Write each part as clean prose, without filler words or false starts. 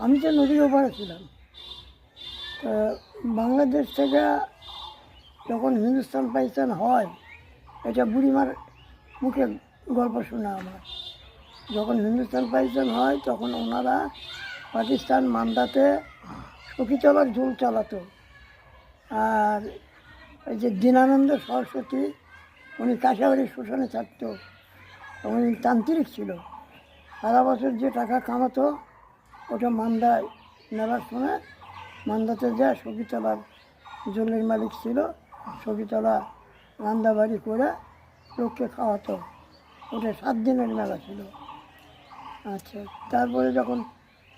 আমি তো নদীর ওপারে ছিলাম। তো বাংলাদেশ থেকে যখন হিন্দুস্তান পাকিস্তান হয়, এটা বুড়িমার মুখে গল্প শোনা আমার। যখন হিন্দুস্তান পাকিস্তান হয় তখন ওনারা পাকিস্তান মান্দাতে সখীতলার ঝোল চালাতো। আর এই যে দীনানন্দ সরস্বতী, উনি কাঁসাবাড়ি শ্মশানে থাকতো, উনি তান্ত্রিক ছিল। সারা বছর যে টাকা কামাতো ওটা মান্দায় নেবার সময় মান্দাতে যায় সখীতলার জলের মালিক ছিল, সখীতলা রান্দাবাড়ি করে লোককে খাওয়াতো। ওটা 7 দিনের মেলা ছিল। আচ্ছা, তারপরে যখন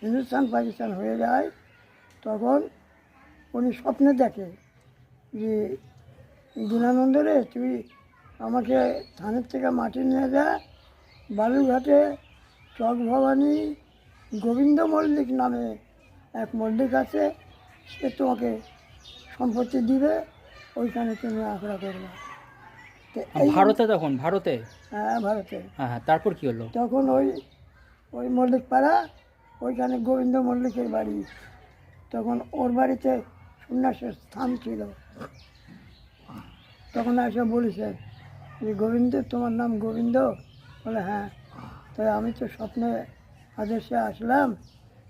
হিন্দুস্তান পাকিস্তান হয়ে যায় তখন উনি স্বপ্নে দেখে যে দীনানন্দ রে, তুই আমাকে থানের থেকে মাটি নিয়ে যা, বালুরঘাটে চক ভবানী গোবিন্দ মল্লিক নামে এক মল্লিক আছে, সে তোমাকে সম্পত্তি দিবে, ওইখানে তুমি আখড়া করবে। তো ভারতে তখন ভারতে হ্যাঁ, ভারতে। হ্যাঁ হ্যাঁ, তারপর কি হলো? তখন ওই ওই মল্লিক পাড়া, ওইখানে গোবিন্দ মল্লিকের বাড়ি। তখন ওর বাড়িতে সন্ন্যাসের স্থান ছিল। তখন এসে বলেছে যে গোবিন্দ, তোমার নাম গোবিন্দ? বলে হ্যাঁ। তাই আমি তো স্বপ্নে আদেশে আসলাম,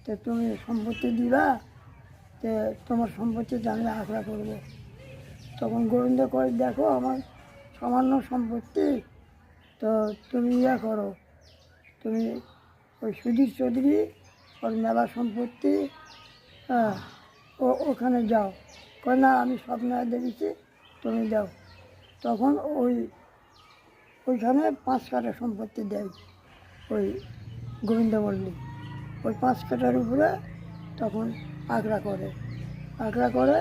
তো তুমি সম্পত্তি দিবা, তো তোমার সম্পত্তিতে আমি আখড়া করবো। তখন গোবিন্দ কয়, দেখো আমার সামান্য সম্পত্তি, তো তুমি ইয়া করো, তুমি ওই সুধীর চৌধুরী ওর মেলা সম্পত্তি, হ্যাঁ, ওখানে যাও। কয় না, আমি স্বপ্নে দেখেছি, তুমি দাও। তখন ওইখানে 5 কাঠা সম্পত্তি দেয় ওই গোবিন্দ মল্লিক। ওই 5 কাঠার উপরে তখন আখড়া করে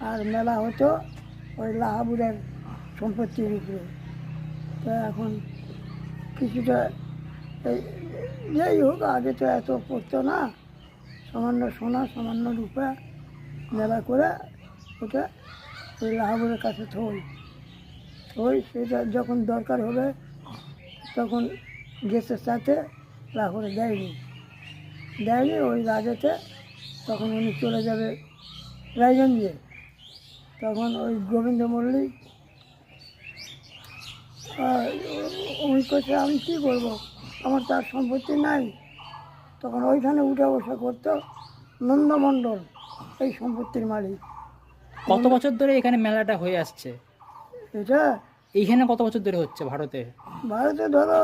আর মেলা হতো ওই লাহাবুরের সম্পত্তির উপরে। তো এখন কিছুটা এই যেই হোক, আগে তো এত পড়তো না, সামান্য সোনা সামান্য রূপা মেলা করে ওটা ওই লাহাবুরের কাছে থই, সেটা যখন দরকার হবে তখন গ্যাসের সাথে লাহোরে দেয়নি, ওই রাজেতে। তখন উনি চলে যাবে রায়গঞ্জে। তখন ওই গোবিন্দ মল্লিক উনি করছে, আমি কী করবো, আমার তার সম্পত্তি নাই। তখন ওইখানে উঠে বসা করতো নন্দমণ্ডল, এই সম্পত্তির মালিক। কত বছর ধরে এখানে মেলাটা হয়ে আসছে? এটা এইখানে কত বছর ধরে হচ্ছে ভারতে? ভারতে ধরো